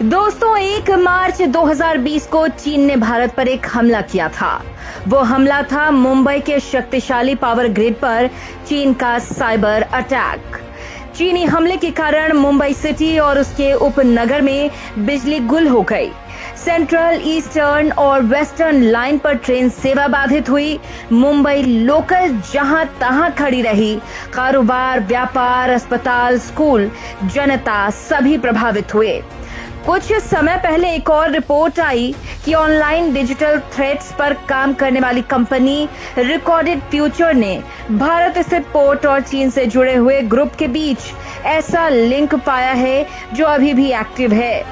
दोस्तों 1 मार्च 2020 को चीन ने भारत पर एक हमला किया था। वो हमला था मुंबई के शक्तिशाली पावर ग्रिड पर चीन का साइबर अटैक। चीनी हमले के कारण मुंबई सिटी और उसके उपनगर में बिजली गुल हो गई। सेंट्रल, ईस्टर्न और वेस्टर्न लाइन पर ट्रेन सेवा बाधित हुई। मुंबई लोकल जहां तहां खड़ी रही। कारोबार, व्यापार, अस्पताल, स्कूल, जनता सभी प्रभावित हुए। कुछ समय पहले एक और रिपोर्ट आई कि ऑनलाइन डिजिटल थ्रेड्स पर काम करने वाली कंपनी रिकॉर्डेड फ्यूचर ने भारत स्थित पोर्ट और चीन से जुड़े हुए ग्रुप के बीच ऐसा लिंक पाया है जो अभी भी एक्टिव है।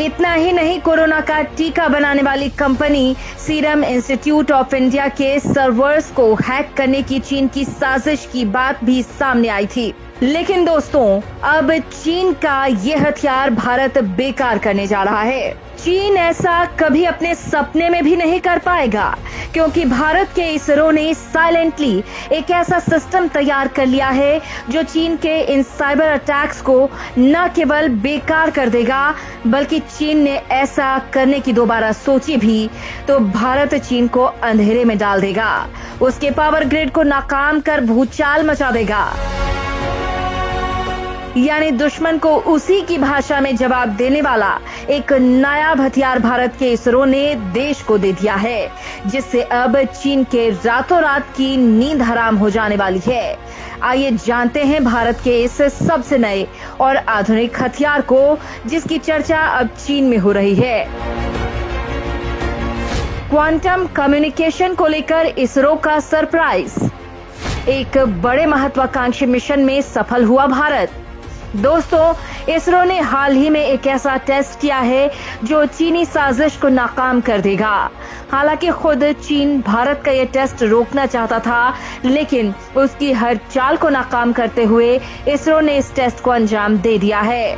इतना ही नहीं, कोरोना का टीका बनाने वाली company serum institute of India के सर्वर्स को हैक करने की चीन की साजिश की बात भी सामने आई थी। लेकिन दोस्तों, अब चीन का ये हथियार भारत बेकार करने जा रहा है। चीन ऐसा कभी अपने सपने में भी नहीं कर पाएगा, क्योंकि भारत के इसरो ने साइलेंटली एक ऐसा सिस्टम तैयार कर लिया है जो चीन के इन साइबर अटैक्स को न केवल बेकार कर देगा, बल्कि चीन ने ऐसा करने की दोबारा सोची भी तो भारत चीन को अंधेरे में डाल देगा। उसके पावर ग्रिड को नाकाम कर भूचाल मचा देगा। यानी दुश्मन को उसी की भाषा में जवाब देने वाला एक नायाब हथियार भारत के इसरो ने देश को दे दिया है, जिससे अब चीन के रातों रात की नींद हराम हो जाने वाली है। आइए जानते हैं भारत के इस सबसे नए और आधुनिक हथियार को, जिसकी चर्चा अब चीन में हो रही है। क्वांटम कम्युनिकेशन को लेकर इसरो का सरप्राइज। एक बड़े महत्वाकांक्षी मिशन में सफल हुआ भारत। दोस्तों, इसरो ने हाल ही में एक ऐसा टेस्ट किया है जो चीनी साजिश को नाकाम कर देगा। हालांकि खुद चीन भारत का ये टेस्ट रोकना चाहता था, लेकिन उसकी हर चाल को नाकाम करते हुए इसरो ने इस टेस्ट को अंजाम दे दिया है।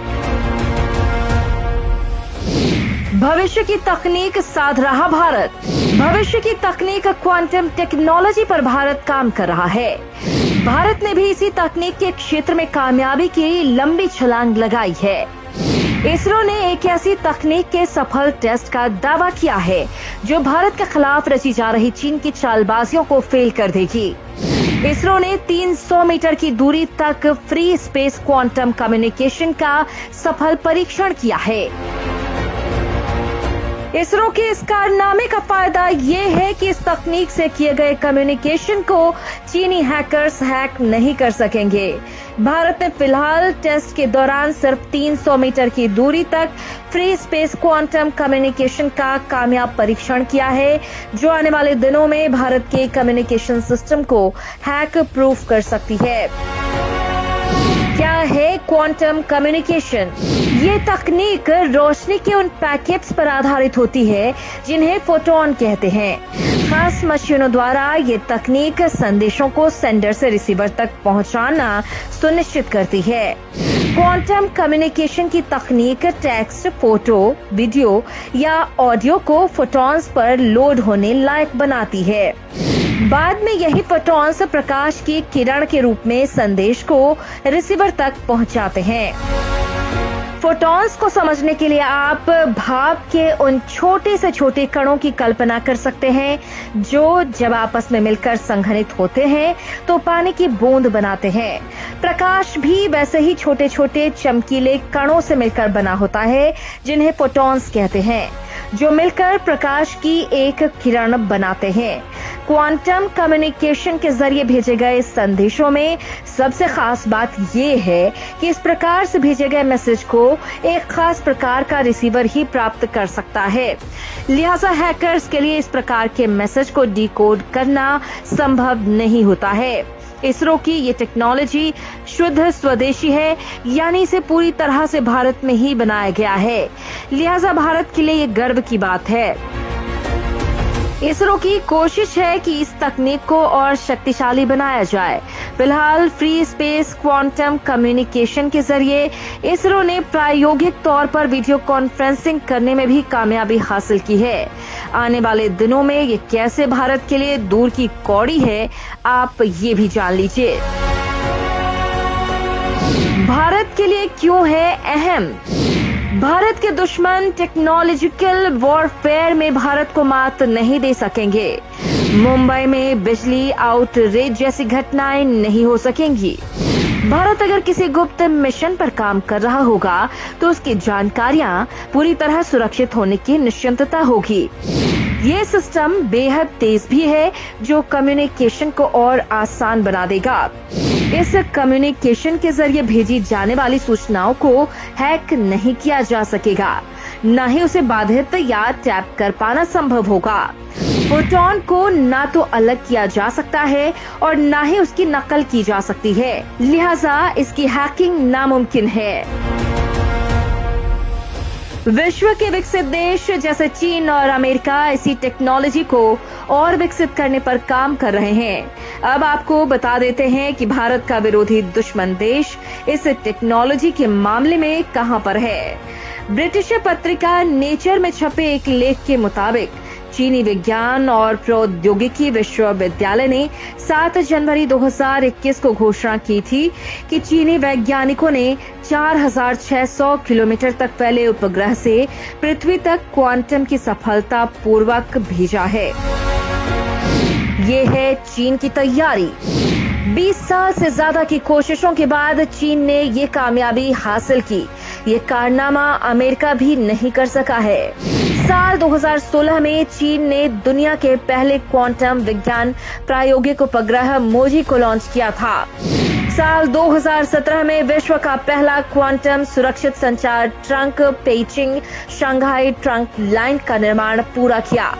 भविष्य की तकनीक साध रहा भारत। भविष्य की तकनीक क्वांटम टेक्नोलॉजी पर भारत काम कर रहा है। भारत ने भी इसी तकनीक के क्षेत्र में कामयाबी की लंबी छलांग लगाई है। इसरो ने एक ऐसी तकनीक के सफल टेस्ट का दावा किया है जो भारत के खिलाफ रची जा रही चीन की चालबाजियों को फेल कर देगी। इसरो ने 300 मीटर की दूरी तक फ्री स्पेस क्वांटम कम्युनिकेशन का सफल परीक्षण किया है। इसरो के इस कारनामे का फायदा ये है कि इस तकनीक से किए गए कम्युनिकेशन को चीनी हैकर्स हैक नहीं कर सकेंगे। भारत ने फिलहाल टेस्ट के दौरान सिर्फ 300 मीटर की दूरी तक फ्री स्पेस क्वांटम कम्युनिकेशन का कामयाब परीक्षण किया है, जो आने वाले दिनों में भारत के कम्युनिकेशन सिस्टम को हैक प्रूफ कर सकती है। क्या है क्वांटम कम्युनिकेशन? ये तकनीक रोशनी के उन पैकेट्स पर आधारित होती है जिन्हें फोटोन कहते हैं। खास मशीनों द्वारा ये तकनीक संदेशों को सेंडर से रिसीवर तक पहुंचाना सुनिश्चित करती है। क्वांटम कम्युनिकेशन की तकनीक टेक्स्ट, फोटो, वीडियो या ऑडियो को फोटॉन्स पर लोड होने लायक बनाती है। बाद में यही फोटॉन्स प्रकाश की किरण के रूप में संदेश को रिसीवर तक पहुंचाते हैं। फोटॉन्स को समझने के लिए आप भाप के उन छोटे से छोटे कणों की कल्पना कर सकते हैं, जो जब आपस में मिलकर संघनित होते हैं तो पानी की बूंद बनाते हैं। प्रकाश भी वैसे ही छोटे छोटे चमकीले कणों से मिलकर बना होता है, जिन्हें फोटॉन्स कहते हैं, जो मिलकर प्रकाश की एक किरण बनाते हैं। क्वांटम कम्युनिकेशन के जरिए भेजे गए संदेशों में सबसे खास बात ये है कि इस प्रकार से भेजे गए मैसेज को एक खास प्रकार का रिसीवर ही प्राप्त कर सकता है। लिहाजा हैकर्स के लिए इस प्रकार के मैसेज को डिकोड करना संभव नहीं होता है। इसरो की ये टेक्नोलॉजी शुद्ध स्वदेशी है, यानी इसे पूरी तरह से भारत में ही बनाया गया है। लिहाजा भारत के लिए ये गर्व की बात है। इसरो की कोशिश है कि इस तकनीक को और शक्तिशाली बनाया जाए। फिलहाल फ्री स्पेस क्वांटम कम्युनिकेशन के जरिए इसरो ने प्रायोगिक तौर पर वीडियो कॉन्फ्रेंसिंग करने में भी कामयाबी हासिल की है। आने वाले दिनों में ये कैसे भारत के लिए दूर की कौड़ी है, आप ये भी जान लीजिए। भारत के लिए क्यों है अहम? भारत के दुश्मन टेक्नोलॉजिकल वॉरफेयर में भारत को मात नहीं दे सकेंगे। मुंबई में बिजली आउटरीच जैसी घटनाएं नहीं हो सकेंगी। भारत अगर किसी गुप्त मिशन पर काम कर रहा होगा तो उसकी जानकारियां पूरी तरह सुरक्षित होने की निश्चिंतता होगी। ये सिस्टम बेहद तेज भी है जो कम्युनिकेशन को और आसान बना देगा। इस कम्युनिकेशन के जरिए भेजी जाने वाली सूचनाओं को हैक नहीं किया जा सकेगा, न ही उसे बाधित या टैप कर पाना संभव होगा। फोटोन को ना तो अलग किया जा सकता है और ना ही उसकी नकल की जा सकती है, लिहाजा इसकी हैकिंग नामुमकिन है। विश्व के विकसित देश जैसे चीन और अमेरिका इसी टेक्नोलॉजी को और विकसित करने पर काम कर रहे हैं। अब आपको बता देते हैं कि भारत का विरोधी दुश्मन देश इस टेक्नोलॉजी के मामले में कहां पर है। ब्रिटिश पत्रिका नेचर में छपे एक लेख के मुताबिक चीनी विज्ञान और प्रौद्योगिकी विश्वविद्यालय ने 7 जनवरी 2021 को घोषणा की थी कि चीनी वैज्ञानिकों ने 4600 किलोमीटर तक फैले उपग्रह से पृथ्वी तक क्वांटम की सफलता पूर्वक भेजा है। ये है चीन की तैयारी। 20 साल से ज्यादा की कोशिशों के बाद चीन ने ये कामयाबी हासिल की। ये कारनामा अमेरिका भी नहीं कर सका है। साल 2016 में चीन ने दुनिया के पहले क्वांटम विज्ञान प्रायोगिक उपग्रह मोजी को लॉन्च किया था। साल 2017 में विश्व का पहला क्वांटम सुरक्षित संचार trunk Beijing Shanghai trunk line का निर्माण पूरा किया।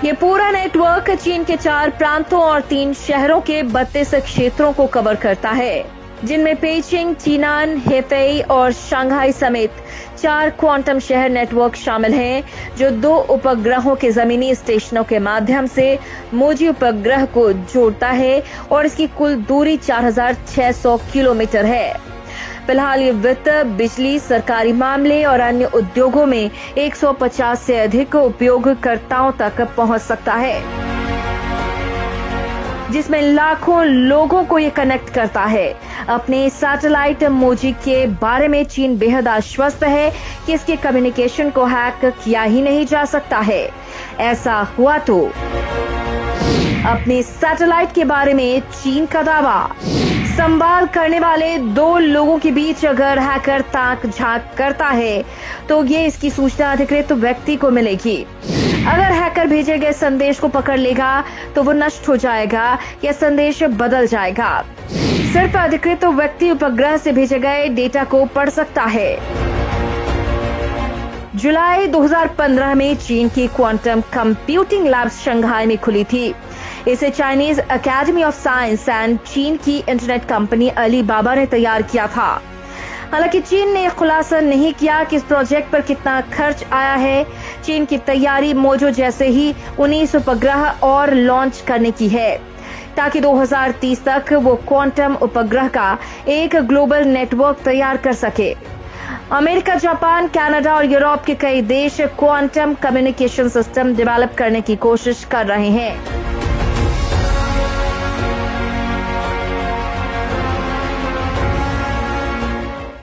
ये पूरा नेटवर्क चीन के 4 प्रांतों और 3 शहरों के 32 क्षेत्रों को कवर करता है, जिनमें पेइचिंग, चीनान, हेफेई और शंघाई समेत 4 क्वांटम शहर नेटवर्क शामिल हैं, जो 2 उपग्रहों के जमीनी स्टेशनों के माध्यम से मोजी उपग्रह को जोड़ता है और इसकी कुल दूरी 4600 किलोमीटर है। फिलहाल ये वित्त, बिजली, सरकारी मामले और अन्य उद्योगों में 150 से अधिक उपयोगकर्ताओं तक पहुंच सकता है, जिसमें लाखों लोगों को ये कनेक्ट करता है। अपने सैटेलाइट मोजी के बारे में चीन बेहद आश्वस्त है कि इसके कम्युनिकेशन को हैक किया ही नहीं जा सकता है। ऐसा हुआ तो अपने सैटेलाइट के बारे में चीन का दावा, संवाद करने वाले 2 लोगों के बीच अगर हैकर ताक झांक करता है तो ये इसकी सूचना अधिकृत व्यक्ति को मिलेगी। अगर हैकर भेजे गए संदेश को पकड़ लेगा तो वो नष्ट हो जाएगा या संदेश बदल जाएगा। सिर्फ अधिकृत व्यक्ति उपग्रह से भेजे गए डेटा को पढ़ सकता है। जुलाई 2015 में चीन की क्वांटम कंप्यूटिंग लैब शंघाई में खुली थी। इसे Chinese academy of science and चीन की इंटरनेट कंपनी अलीबाबा ने तैयार किया था। हालांकि चीन ने खुलासा नहीं किया कि इस प्रोजेक्ट पर कितना खर्च आया है। चीन की तैयारी मोजो जैसे ही 19 उपग्रह और लॉन्च करने की है, ताकि 2030 तक वो क्वांटम उपग्रह का एक ग्लोबल नेटवर्क तैयार कर सके। अमेरिका, जापान, कनाडा और यूरोप के कई देश क्वांटम कम्युनिकेशन सिस्टम डेवलप करने की कोशिश कर रहे हैं।